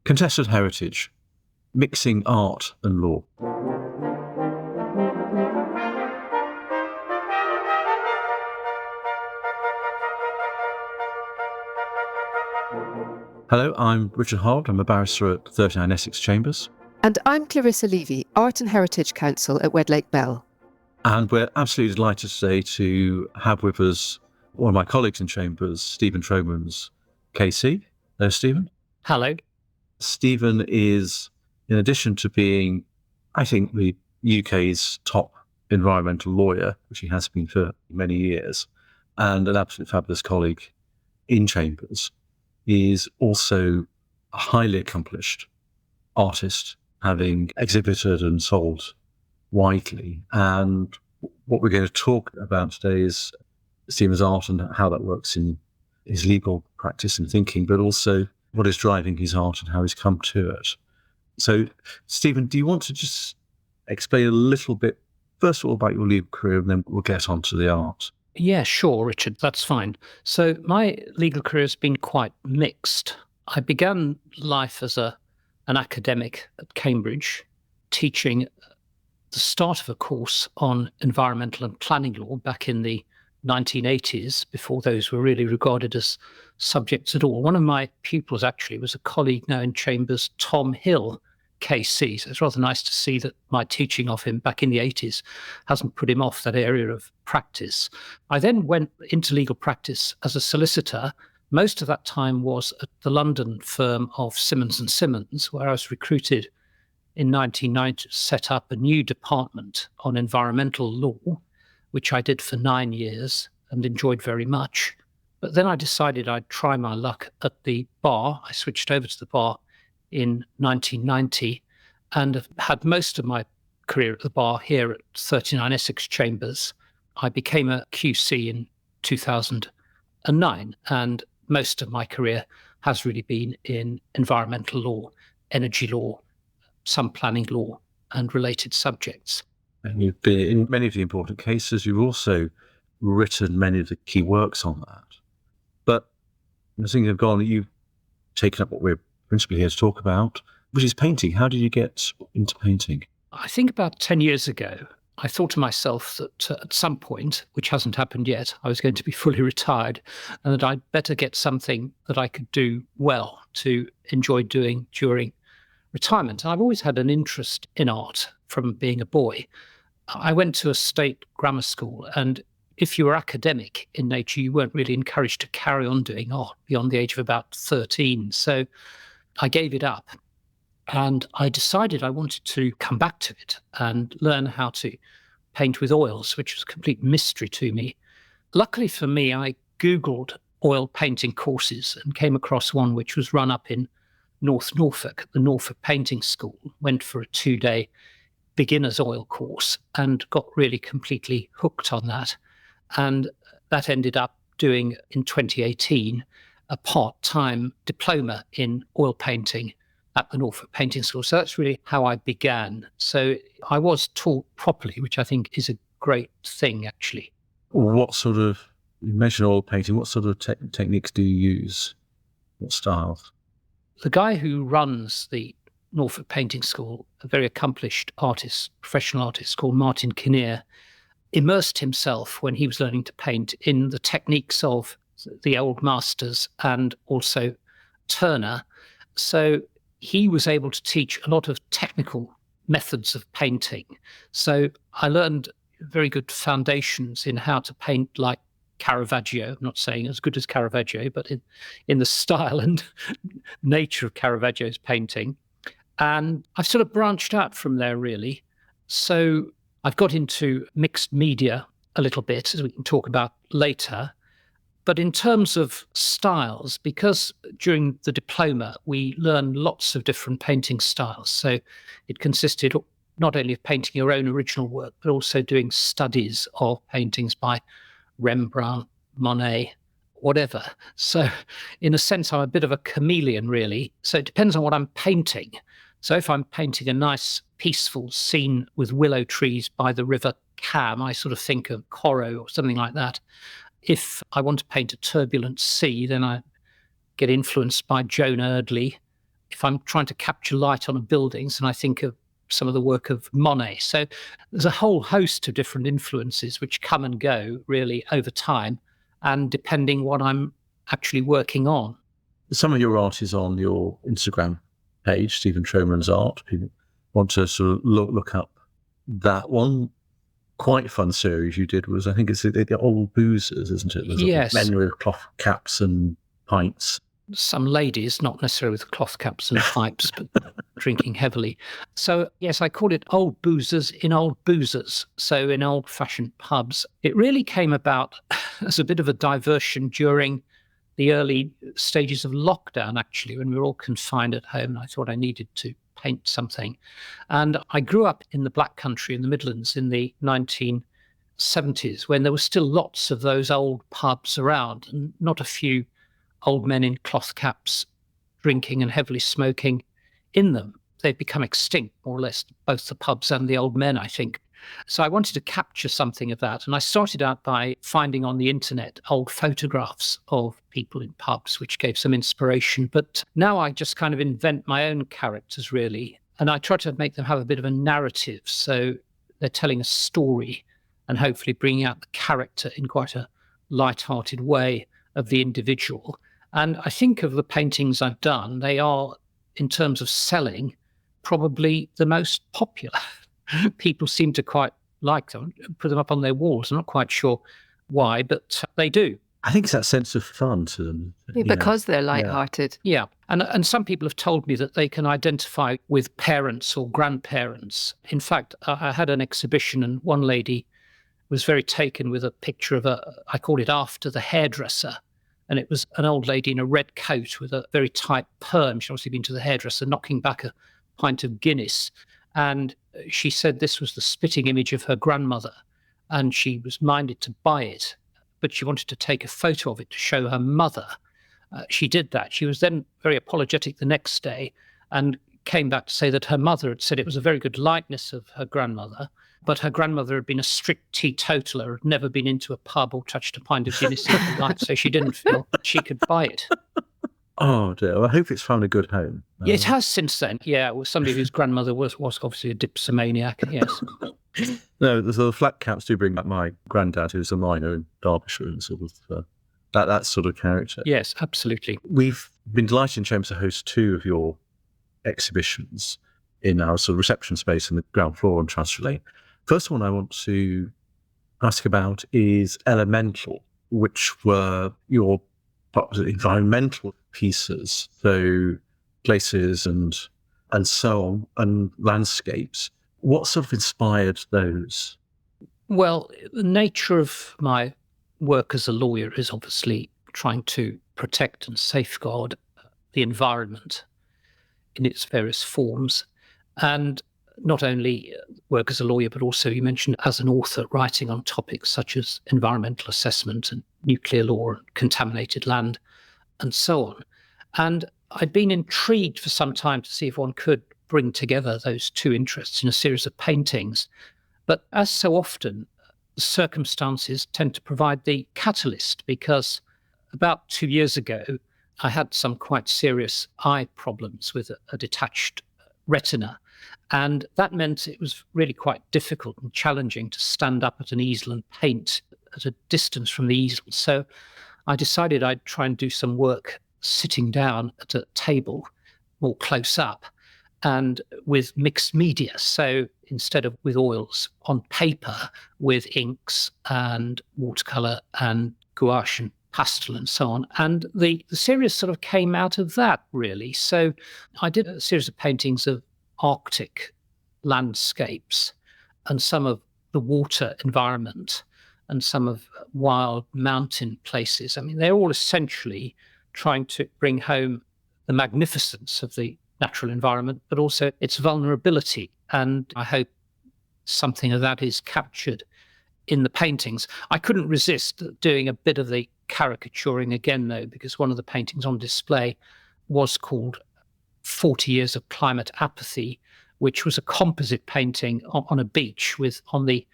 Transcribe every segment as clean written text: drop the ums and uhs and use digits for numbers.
Contested heritage, mixing art and law. Hello, I'm Richard Harwood. I'm a barrister at 39 Essex Chambers. And I'm Clarissa Levi, Art and Heritage Counsel at Wedlake Bell. And we're absolutely delighted today to have with us one of my colleagues in Chambers, Stephen Tromans KC. Hello, Stephen. Hello. Stephen is, in addition to being, I think, the UK's top environmental lawyer, which he has been for many years, and an absolutely fabulous colleague in Chambers, is also a highly accomplished artist, having exhibited and sold widely. And what we're going to talk about today is Stephen's art and how that works in his legal practice and thinking, but also what is driving his art and how he's come to it. So, Stephen, do you want to just explain a little bit, first of all, about your legal career, and then we'll get on to the art? Yeah, sure, Richard, that's fine. So my legal career has been quite mixed. I began life as an academic at Cambridge, teaching the start of a course on environmental and planning law back in the 1980s, before those were really regarded as subjects at all. One of my pupils actually was a colleague now in Chambers, Tom Hill KC. So it's rather nice to see that my teaching of him back in the 80s hasn't put him off that area of practice. I then went into legal practice as a solicitor. Most of that time was at the London firm of Simmons & Simmons, where I was recruited in 1990 to set up a new department on environmental law, which I did for 9 years and enjoyed very much. But then I decided I'd try my luck at the bar. I switched over to the bar in 1990 and have had most of my career at the bar here at 39 Essex Chambers. I became a QC in 2009, and most of my career has really been in environmental law, energy law, some planning law and related subjects. And you've been in many of the important cases. You've also written many of the key works on that. But as things have gone, you've taken up what we're principally here to talk about, which is painting. How did you get into painting? I think about 10 years ago, I thought to myself that at some point, which hasn't happened yet, I was going to be fully retired, and that I'd better get something that I could do well to enjoy doing during retirement. And I've always had an interest in art from being a boy. I went to a state grammar school, and if you were academic in nature, you weren't really encouraged to carry on doing art beyond the age of about 13. So I gave it up, and I decided I wanted to come back to it and learn how to paint with oils, which was a complete mystery to me. Luckily for me, I Googled oil painting courses and came across one which was run up in North Norfolk, the Norfolk Painting School. Went for a 2-day beginner's oil course and got really completely hooked on that. And that ended up doing, in 2018, a part-time diploma in oil painting at the Norfolk Painting School. So that's really how I began. So I was taught properly, which I think is a great thing, actually. What sort of, you mentioned oil painting, what sort of techniques do you use? What styles? The guy who runs the Norfolk Painting School, a very accomplished artist, professional artist called Martin Kinnear, immersed himself when he was learning to paint in the techniques of the old masters and also Turner. So he was able to teach a lot of technical methods of painting. So I learned very good foundations in how to paint like Caravaggio. I'm not saying as good as Caravaggio, but in the style and nature of Caravaggio's painting. And I've sort of branched out from there, really. So I've got into mixed media a little bit, as we can talk about later. But in terms of styles, because during the diploma, we learned lots of different painting styles. So it consisted not only of painting your own original work, but also doing studies of paintings by Rembrandt, Monet, whatever. So in a sense, I'm a bit of a chameleon, really. So it depends on what I'm painting. So if I'm painting a nice, peaceful scene with willow trees by the River Cam, I sort of think of Corot or something like that. If I want to paint a turbulent sea, then I get influenced by Joan Erdley if I'm trying to capture light on a building, and I think of some of the work of Monet. So there's a whole host of different influences which come and go really over time, and depending what I'm actually working on. Some of your art is on your Instagram page, Stephen Tromans Art. People want to sort of look up that one. Quite fun series you did was, I think it's the Old Boozers, isn't it? There's Yes. Men with cloth caps and pints. Some ladies, not necessarily with cloth caps and pipes, but drinking heavily. So, yes, I called it Old Boozers in Old Boozers, so in old-fashioned pubs. It really came about as a bit of a diversion during the early stages of lockdown, actually, when we were all confined at home. I thought I needed to paint something. And I grew up in the Black Country in the Midlands in the 1970s, when there were still lots of those old pubs around, and not a few old men in cloth caps drinking and heavily smoking in them. They've become extinct, more or less, both the pubs and the old men, I think. So I wanted to capture something of that. And I started out by finding on the internet old photographs of people in pubs, which gave some inspiration. But now I just kind of invent my own characters, really. And I try to make them have a bit of a narrative. So they're telling a story and hopefully bringing out the character in quite a light-hearted way of the individual. And I think of the paintings I've done, they are, in terms of selling, probably the most popular. People seem to quite like them, put them up on their walls. I'm not quite sure why, but they do. I think it's that sense of fun to them. Because they're light-hearted. Yeah. And some people have told me that they can identify with parents or grandparents. In fact, I had an exhibition and one lady was very taken with a picture of I called it After the Hairdresser. And it was an old lady in a red coat with a very tight perm. She'd obviously been to the hairdresser, knocking back a pint of Guinness. And she said this was the spitting image of her grandmother. And she was minded to buy it, but she wanted to take a photo of it to show her mother. She did that. She was then very apologetic the next day and came back to say that her mother had said it was a very good likeness of her grandmother, but her grandmother had been a strict teetotaler, had never been into a pub or touched a pint of Guinness in her life, so she didn't feel she could buy it. Oh dear, well, I hope it's found a good home. Yeah, it has since then. Yeah, it was somebody whose grandmother was obviously a dipsomaniac, yes. No, the flat caps do bring back my granddad, who's a miner in Derbyshire, and sort of that sort of character. Yes, absolutely. We've been delighted in Chambers to host two of your exhibitions in our sort of reception space on the ground floor on Transfer Lane. First one I want to ask about is Elemental, which were your environmental pieces, so places and so on, and landscapes. What sort of inspired those? Well, the nature of my work as a lawyer is obviously trying to protect and safeguard the environment in its various forms. And not only work as a lawyer, but also, you mentioned, as an author, writing on topics such as environmental assessment and nuclear law and contaminated land and so on. And I'd been intrigued for some time to see if one could bring together those two interests in a series of paintings. But as so often, circumstances tend to provide the catalyst, because about 2 years ago, I had some quite serious eye problems with a detached retina. And that meant it was really quite difficult and challenging to stand up at an easel and paint at a distance from the easel. So I decided I'd try and do some work sitting down at a table, more close up, and with mixed media. So instead of with oils, on paper, with inks and watercolour and gouache and pastel and so on. And the series sort of came out of that, really. So I did a series of paintings of Arctic landscapes and some of the water environment and some of wild mountain places. I mean, they're all essentially trying to bring home the magnificence of the natural environment, but also its vulnerability. And I hope something of that is captured in the paintings. I couldn't resist doing a bit of the caricaturing again, though, because one of the paintings on display was called 40 Years of Climate Apathy, which was a composite painting on a beach with, on the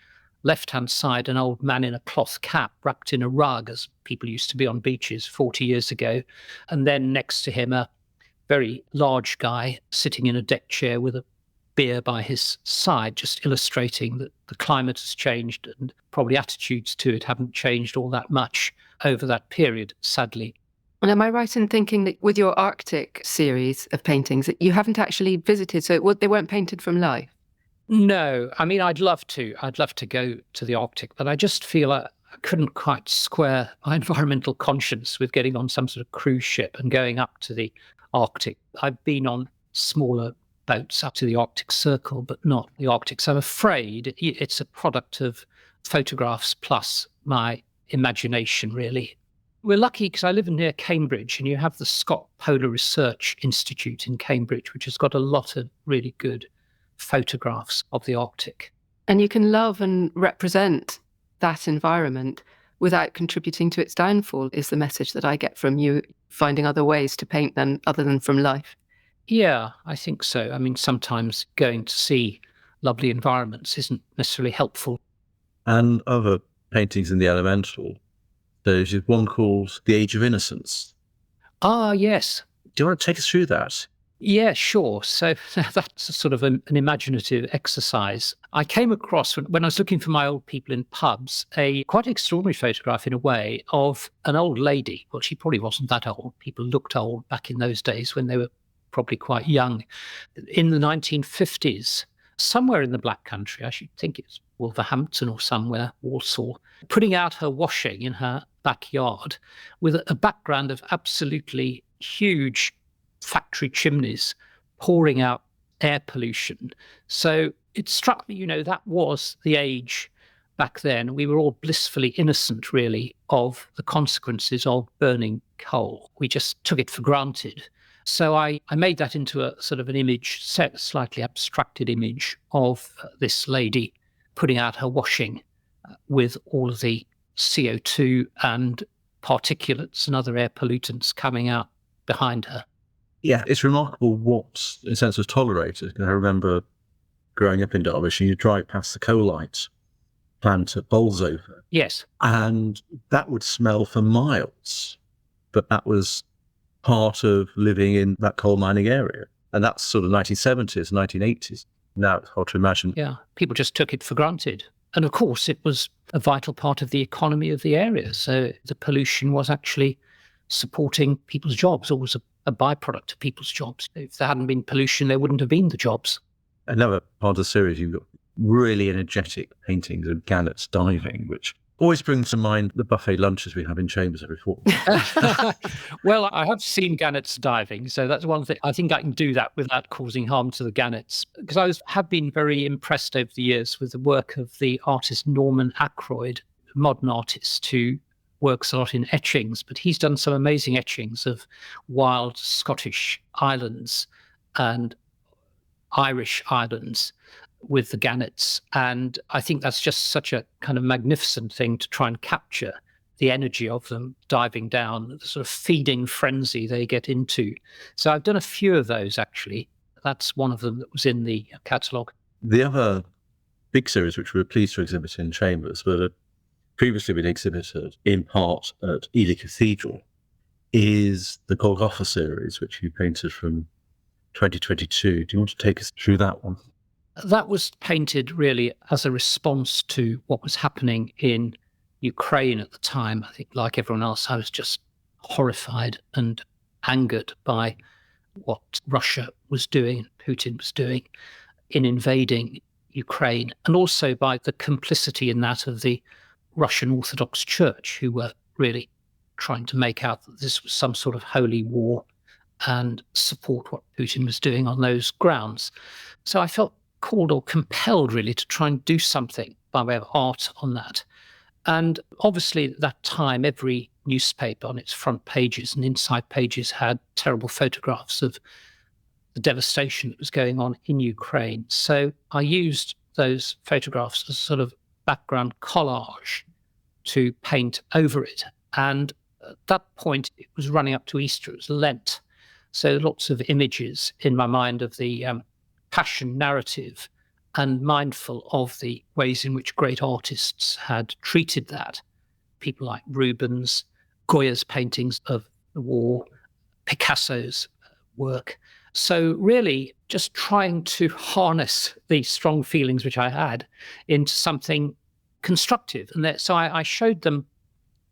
left-hand side, an old man in a cloth cap wrapped in a rug, as people used to be on beaches 40 years ago. And then next to him, a very large guy sitting in a deck chair with a beer by his side, just illustrating that the climate has changed and probably attitudes to it haven't changed all that much over that period, sadly. And am I right in thinking that with your Arctic series of paintings, that you haven't actually visited, so they weren't painted from life? No, I mean, I'd love to. I'd love to go to the Arctic, but I just feel I couldn't quite square my environmental conscience with getting on some sort of cruise ship and going up to the Arctic. I've been on smaller boats up to the Arctic Circle, but not the Arctic. So I'm afraid it's a product of photographs plus my imagination, really. We're lucky because I live near Cambridge, and you have the Scott Polar Research Institute in Cambridge, which has got a lot of really good photographs of the Arctic. And you can love and represent that environment without contributing to its downfall, is the message that I get from you, finding other ways to paint other than from life. Yeah, I think so. I mean, sometimes going to see lovely environments isn't necessarily helpful. And other paintings in the elemental, there's one called The Age of Innocence. Ah, yes. Do you want to take us through that? Yeah, sure. So that's a sort of an imaginative exercise. I came across, when I was looking for my old people in pubs, a quite extraordinary photograph in a way of an old lady. Well, she probably wasn't that old. People looked old back in those days when they were probably quite young. In the 1950s, somewhere in the Black Country, I should think it's Wolverhampton or somewhere, Walsall, putting out her washing in her backyard with a background of absolutely huge factory chimneys pouring out air pollution. So it struck me, that was the age back then. We were all blissfully innocent, really, of the consequences of burning coal. We just took it for granted. So I made that into a sort of an image, slightly abstracted image of this lady putting out her washing with all of the CO2 and particulates and other air pollutants coming out behind her. Yeah, it's remarkable what, in a sense, was tolerated. I remember growing up in Derbyshire, you drive past the coalite plant at Bolsover. Yes. And that would smell for miles. But that was part of living in that coal mining area. And that's sort of 1970s, 1980s. Now it's hard to imagine. Yeah, people just took it for granted. And of course, it was a vital part of the economy of the area. So the pollution was actually supporting people's jobs, or was a byproduct of people's jobs. If there hadn't been pollution, there wouldn't have been the jobs. Another part of the series, you've got really energetic paintings of gannets diving, which always brings to mind the buffet lunches we have in Chambers every fortnight. Well, I have seen gannets diving, so that's one thing. I think I can do that without causing harm to the gannets, because I have been very impressed over the years with the work of the artist Norman Ackroyd, a modern artist who works a lot in etchings, but he's done some amazing etchings of wild Scottish islands and Irish islands with the gannets. And I think that's just such a kind of magnificent thing to try and capture the energy of them diving down, the sort of feeding frenzy they get into. So I've done a few of those, actually. That's one of them that was in the catalogue. The other big series, which we were pleased to exhibit in Chambers, but had previously been exhibited in part at Ely Cathedral, is the Golgotha series, which you painted from 2022. Do you want to take us through that one? That was painted really as a response to what was happening in Ukraine at the time. I think, like everyone else, I was just horrified and angered by what Russia was doing, Putin was doing in invading Ukraine, and also by the complicity in that of the Russian Orthodox Church, who were really trying to make out that this was some sort of holy war and support what Putin was doing on those grounds. So I felt called or compelled really to try and do something by way of art on that. And obviously at that time, every newspaper on its front pages and inside pages had terrible photographs of the devastation that was going on in Ukraine. So I used those photographs as a sort of background collage to paint over it. And at that point, it was running up to Easter, it was Lent. So lots of images in my mind of the passion narrative, and mindful of the ways in which great artists had treated that. People like Rubens, Goya's paintings of the war, Picasso's work. So really just trying to harness these strong feelings which I had into something constructive. And so I showed them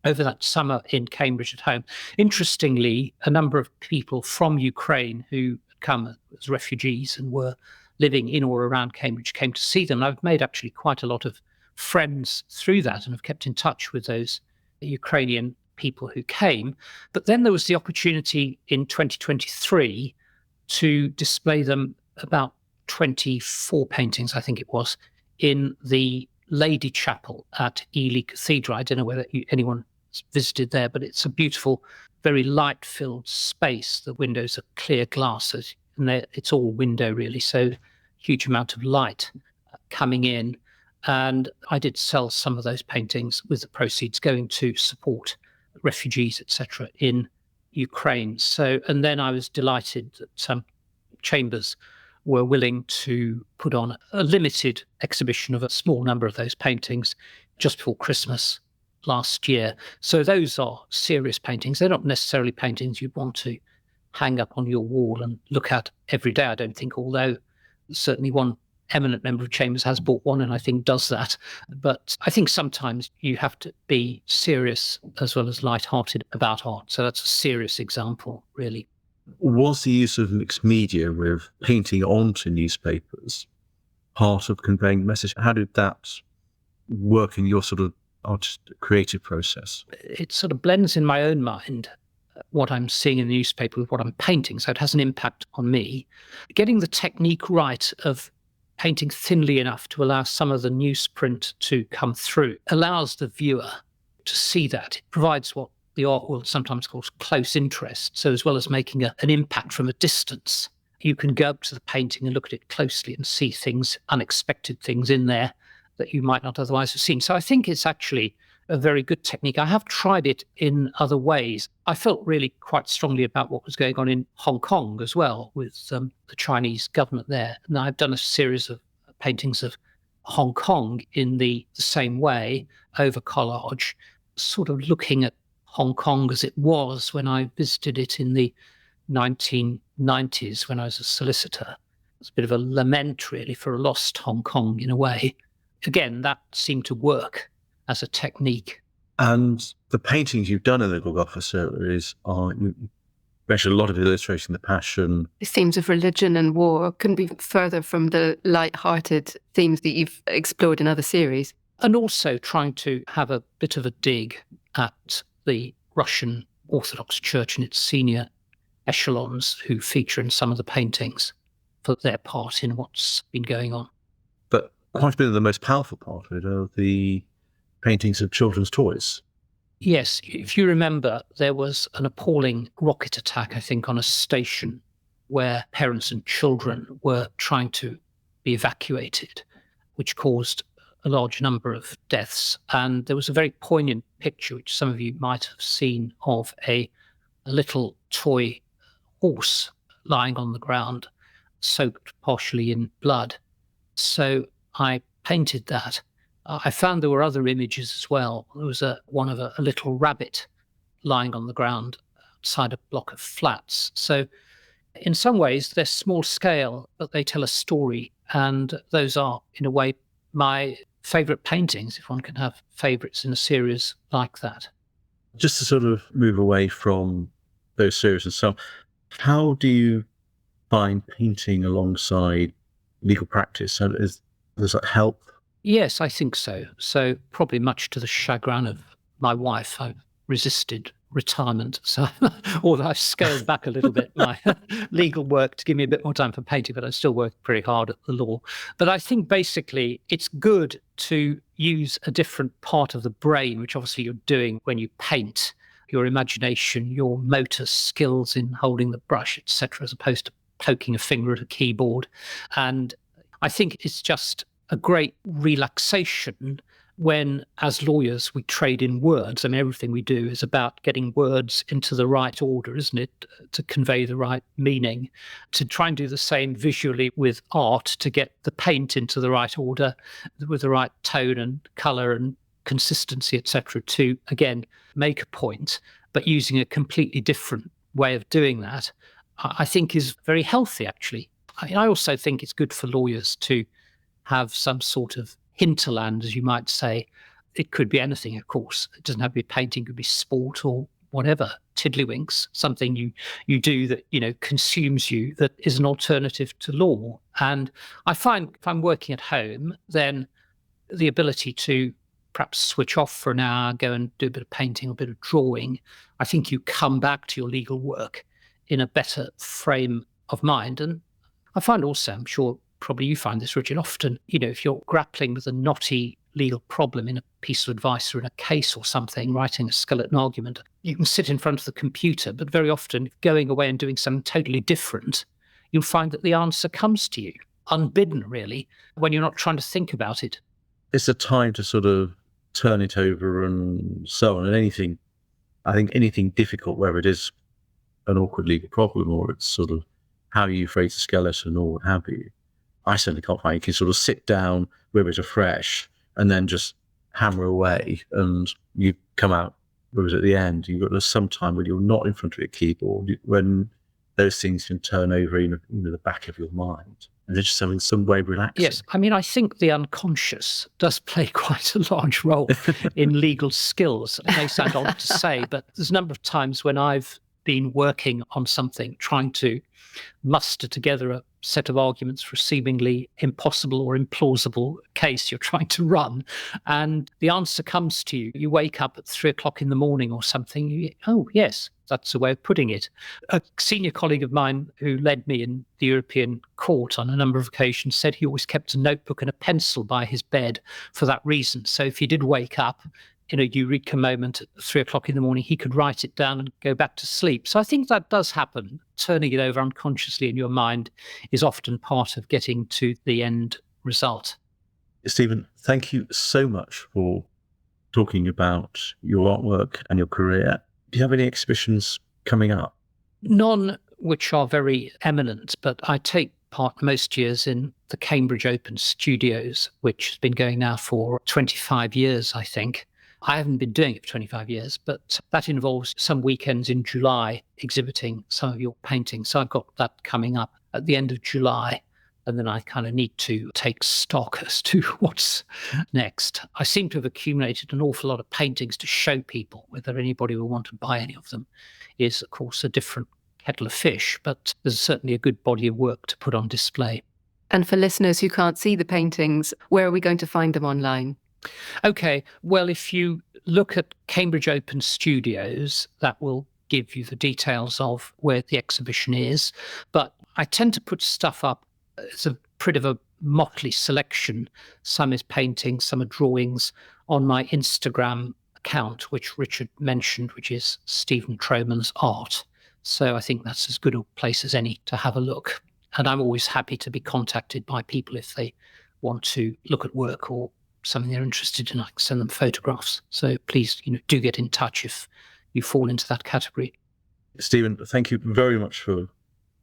over that summer in Cambridge at home. Interestingly, a number of people from Ukraine who had come as refugees and were living in or around Cambridge came to see them. I've made actually quite a lot of friends through that and have kept in touch with those Ukrainian people who came. But then there was the opportunity in 2023 to display them, about 24 paintings, I think it was, in the Lady Chapel at Ely Cathedral. I don't know whether anyone visited there, but it's a beautiful, very light-filled space. The windows are clear glass, and it's all window really, so huge amount of light coming in. And I did sell some of those paintings with the proceeds going to support refugees, etc., in Ukraine. So, and then I was delighted that Chambers were willing to put on a limited exhibition of a small number of those paintings just before Christmas last year. So those are serious paintings. They're not necessarily paintings you'd want to hang up on your wall and look at every day, I don't think, although certainly one eminent member of Chambers has bought one and I think does that. But I think sometimes you have to be serious as well as light-hearted about art. So that's a serious example, really. Was the use of mixed media with painting onto newspapers part of conveying the message? How did that work in your sort of artistic creative process? It sort of blends in my own mind what I'm seeing in the newspaper with what I'm painting, so it has an impact on me. Getting the technique right of painting thinly enough to allow some of the newsprint to come through allows the viewer to see that. It provides what the art world sometimes calls close interest. So as well as making an impact from a distance, you can go up to the painting and look at it closely and see things, unexpected things in there that you might not otherwise have seen. So I think it's actually a very good technique. I have tried it in other ways. I felt really quite strongly about what was going on in Hong Kong as well with the Chinese government there. And I've done a series of paintings of Hong Kong in the same way over collage, sort of looking at Hong Kong as it was when I visited it in the 1990s when I was a solicitor. It's a bit of a lament really for a lost Hong Kong in a way. Again, that seemed to work as a technique. And the paintings you've done in the Golgotha series you mentioned a lot of illustrating the Passion. The themes of religion and war couldn't be further from the light-hearted themes that you've explored in other series. And also trying to have a bit of a dig at the Russian Orthodox Church and its senior echelons who feature in some of the paintings for their part in what's been going on. But quite a bit of the most powerful part of it are the paintings of children's toys. Yes, if you remember, there was an appalling rocket attack, I think, on a station where parents and children were trying to be evacuated, which caused a large number of deaths. And there was a very poignant picture, which some of you might have seen, of a little toy horse lying on the ground, soaked partially in blood. So I painted that. I found there were other images as well. There was one of a little rabbit lying on the ground outside a block of flats. So in some ways, they're small scale, but they tell a story. And those are, in a way, my favourite paintings, if one can have favourites in a series like that. Just to sort of move away from those series and so on, how do you find painting alongside legal practice? Does that help? Yes, I think so. So probably much to the chagrin of my wife, I've resisted retirement. So although I've scaled back a little bit my legal work to give me a bit more time for painting, but I still work pretty hard at the law. But I think basically it's good to use a different part of the brain, which obviously you're doing when you paint, your imagination, your motor skills in holding the brush, etc., as opposed to poking a finger at a keyboard. And I think it's just a great relaxation when, as lawyers, we trade in words. I mean, everything we do is about getting words into the right order, isn't it? To convey the right meaning. To try and do the same visually with art, to get the paint into the right order, with the right tone and colour and consistency, etc., to, again, make a point, but using a completely different way of doing that. I think is very healthy, actually. I also think it's good for lawyers to have some sort of hinterland, as you might say. It could be anything, of course. It doesn't have to be painting, it could be sport or whatever, tiddlywinks, something you do that, consumes you, that is an alternative to law. And I find if I'm working at home, then the ability to perhaps switch off for an hour, go and do a bit of painting or a bit of drawing, I think you come back to your legal work in a better frame of mind. And I find also, I'm sure probably you find this, Richard, often, if you're grappling with a knotty legal problem in a piece of advice or in a case or something, writing a skeleton argument, you can sit in front of the computer, but very often going away and doing something totally different, you'll find that the answer comes to you, unbidden really, when you're not trying to think about it. It's a time to sort of turn it over and so on. And I think anything difficult, whether it is an awkward legal problem or it's sort of how you phrase a skeleton or what have you, I certainly can't find you can sort of sit down with it afresh and then just hammer away, and you come out, whereas at the end, you've got some time when you're not in front of your keyboard, when those things can turn over in the back of your mind. And it's just having some way of relaxing. Yes, I think the unconscious does play quite a large role in legal skills. It may sound odd to say, but there's a number of times when I've been working on something, trying to muster together a set of arguments for a seemingly impossible or implausible case you're trying to run, and the answer comes to you. You wake up at 3:00 in the morning or something. Oh, yes, that's the way of putting it. A senior colleague of mine who led me in the European Court on a number of occasions said he always kept a notebook and a pencil by his bed for that reason. So if he did wake up in a eureka moment at 3:00 in the morning, he could write it down and go back to sleep. So I think that does happen. Turning it over unconsciously in your mind is often part of getting to the end result. Stephen, thank you so much for talking about your artwork and your career. Do you have any exhibitions coming up? None which are very eminent, but I take part most years in the Cambridge Open Studios, which has been going now for 25 years, I think. I haven't been doing it for 25 years, but that involves some weekends in July exhibiting some of your paintings. So I've got that coming up at the end of July, and then I kind of need to take stock as to what's next. I seem to have accumulated an awful lot of paintings to show people. Whether anybody will want to buy any of them is, of course, a different kettle of fish, but there's certainly a good body of work to put on display. And for listeners who can't see the paintings, where are we going to find them online? Okay, well, if you look at Cambridge Open Studios, that will give you the details of where the exhibition is. But I tend to put stuff up as a bit of a motley selection. Some is painting, some are drawings, on my Instagram account, which Richard mentioned, which is Stephen Tromans Art. So I think that's as good a place as any to have a look. And I'm always happy to be contacted by people if they want to look at work or something they're interested in. I can send them photographs. So please, do get in touch if you fall into that category. Stephen, thank you very much for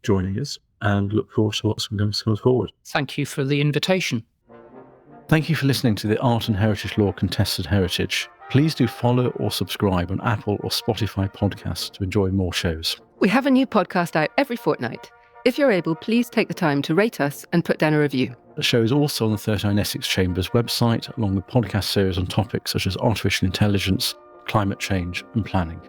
joining us, and look forward to what's going to come forward. Thank you for the invitation. Thank you for listening to the Art and Heritage Law Contested Heritage. Please do follow or subscribe on Apple or Spotify podcasts to enjoy more shows. We have a new podcast out every fortnight. If you're able, please take the time to rate us and put down a review. The show is also on the 39 Essex Chambers website, along with podcast series on topics such as artificial intelligence, climate change and planning.